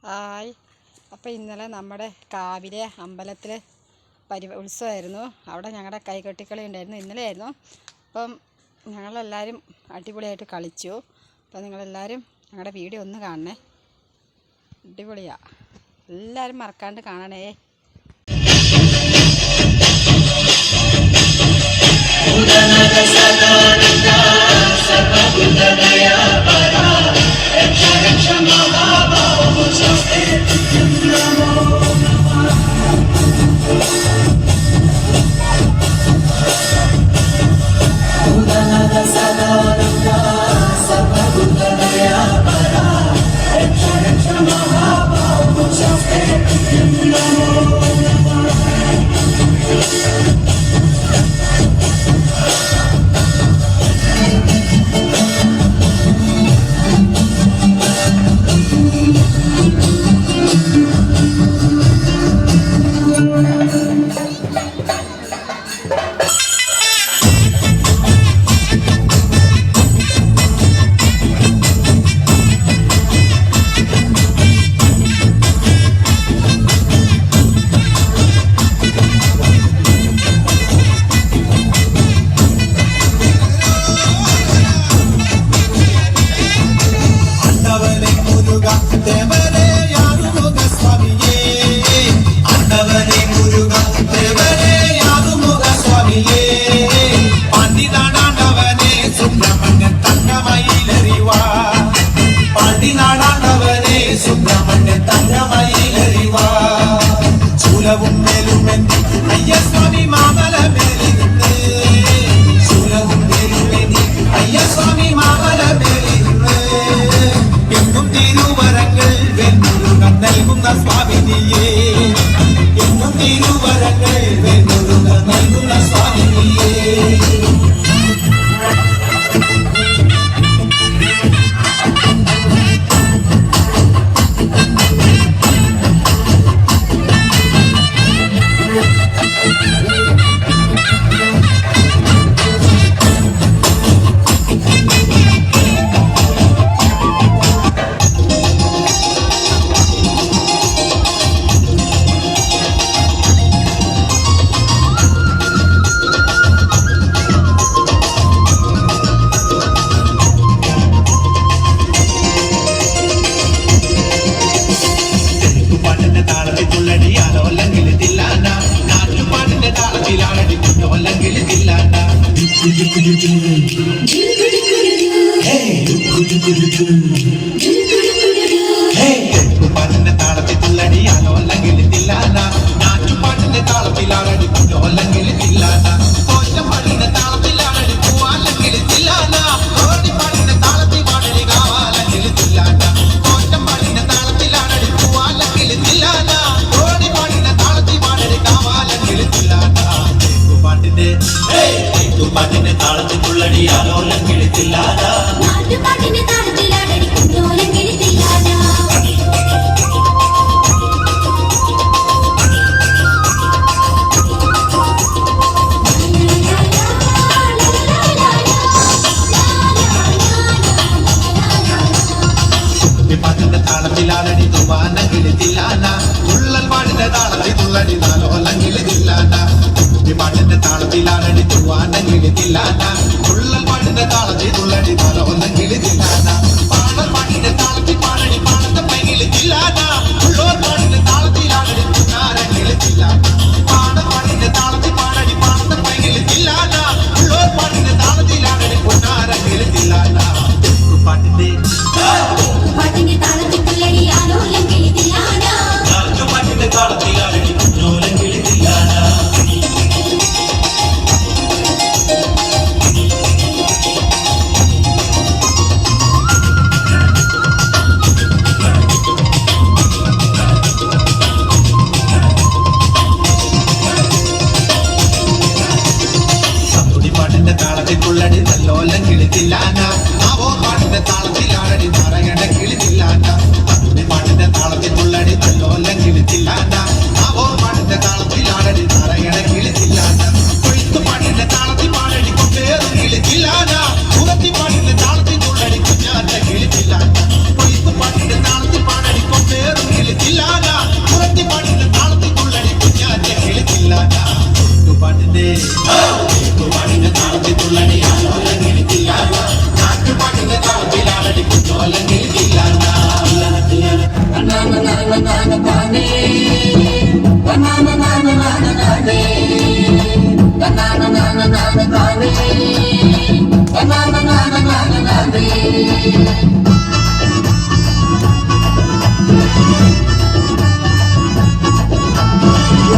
Hi. അപ്പോൾ ഇന്നലെ നമ്മുടെ കാവിലെ അമ്പലത്തിൽ ഉത്സവമായിരുന്നു. അവിടെ ഞങ്ങളുടെ കൈകൊട്ടിക്കളി ഉണ്ടായിരുന്നു, ഇന്നലെ ആയിരുന്നു. അപ്പം ഞങ്ങളെല്ലാവരും അടിപൊളിയായിട്ട് കളിച്ചു. അപ്പോൾ നിങ്ങളെല്ലാവരും ഞങ്ങളുടെ വീഡിയോ ഒന്ന് കാണണേ, അടിപൊളിയാണ്. എല്ലാവരും മറക്കാണ്ട് കാണണേ. പാട്ടിന്റെ താളത്തിൽ തുള്ളടിയാലോ അല്ലെങ്കിൽ തില്ലാന, നാറ്റുപാട്ടിന്റെ താളത്തിലാണടി കുഞ്ഞോ അല്ലെങ്കിൽ തില്ലാന, കോറ്റപ്പാട്ടിന്റെ താളത്തിലാണടി പൂവാല്ലെങ്കിൽ തില്ലാന, ഓടിപ്പാട്ടിന്റെ താളത്തിൽ പാടടി കാവാല്ലെങ്കിൽ തില്ലാന, കോറ്റപ്പാട്ടിന്റെ താളത്തിലാണടി പൂവാല്ലെങ്കിൽ തില്ലാന, ഓടിപ്പാട്ടിന്റെ താളത്തിൽ പാടടി കാവാല്ലെങ്കിൽ തില്ലാന. പാട്ടിന്റെ താളത്തിൽ തുള്ളടിയാലോ അല്ലെങ്കിൽ തില്ലാന, നാറ്റുപാട്ടിന്റെ താളത്തിലാണടി കുഞ്ഞോ അല്ലെങ്കിൽ തില്ലാന. പാട്ടിന്റെ താളത്തിലാണടി തുവാനെങ്കിൽ തില്ലാന, ഉള്ളൽ പാടിന്റെ താളത്തിൽ തുള്ളടി നാലോ അല്ലെങ്കിൽ തില്ലാന. പാട്ടിന്റെ താളത്തിലാണടി തുവാനെങ്കിൽ തില്ലാന, ഉള്ളൽ പാടിന്റെ താളത്തിൽ തുള്ളടി നാലോ അല്ലെങ്കിൽ തില്ലാന. പാടൽ പാട്ടിന്റെ താളത്തിൽ പാടടി പാടത്തെ പൈകിൽ തില്ലാന, ഉള്ളോർ പാടിന്റെ താളത്തിലാണടി കുഞ്ഞാരെങ്കിൽ തില്ലാന. പാടൽ പാട്ടിന്റെ താളത്തിൽ പാടടി പാടത്തെ പൈകിൽ തില്ലാന, ഉള്ളോർ പാടിന്റെ താളത്തിലാണടി കുഞ്ഞാരെങ്കിൽ തില്ലാന. പാട്ടിന്റെ താളത്തിൽ തുള്ളടിയാലോ അല്ലെങ്കിൽ തില്ലാന, നാറ്റുപാട്ടിന്റെ താളത്തിലാണടി കുഞ്ഞോ അല്ലെങ്കിൽ തില്ലാന.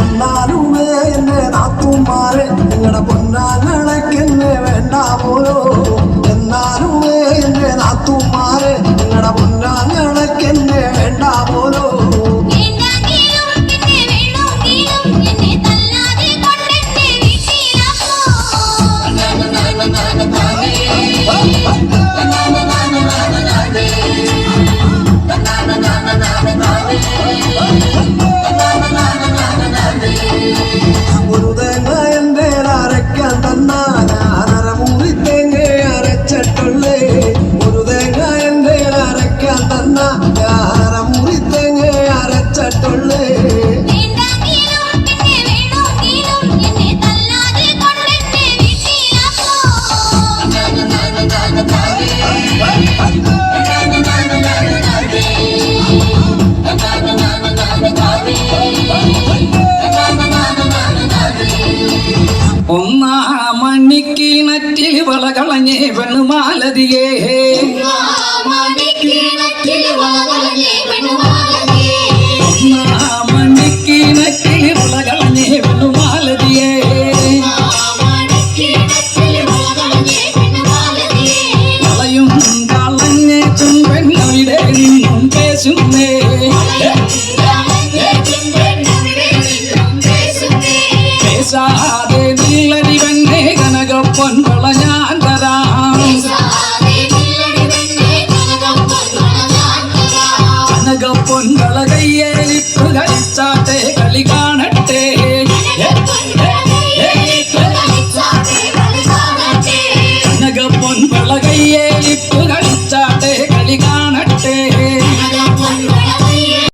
എന്നാലുമേ എന്നെ നാത്തുമാരെ നിങ്ങളുടെ പൊന്നാങ്ങളൊക്കെന്നെ വേണ്ട പോലോ. എന്നാലുമേ എന്നെ നാത്തുമാരെ നിങ്ങളുടെ പൊന്നാങ്ങളൊക്കെന്നെ വേണ്ട പോലോ. ഒരു തേങ്ങ എൻ്റെ അരയ്ക്കാൻ തന്നാ ഞാനര മൂറി തേങ്ങ അരച്ചിട്ടുള്ളേ. ഒരു തേങ്ങ എൻ്റെ അരയ്ക്കാൻ തന്നാ ഞാനര മൂറി തേങ്ങ അരച്ചിട്ടുള്ളേ. ഒന്നാമണിക്കിണറ്റിൽ വളകളഞ്ഞേ പെണ്ണുമാലതിയേ. ഒന്നാമണിക്കിണറ്റിൽ വളകളഞ്ഞേ പെണ്ണുമാലതിയേ. വളയും കളഞ്ഞേ ചുംബെണ്ണവിടെ നിന്നും പേശുന്നേ. പേശാതെ നില്ലടിവന്നെ കനകപ്പൊൻവള ഞാൻ തരാം. കനകപ്പൊൻവള കയ്യേലിപ്പ് കളിച്ചാട്ടെ കളി കാണട്ടെ.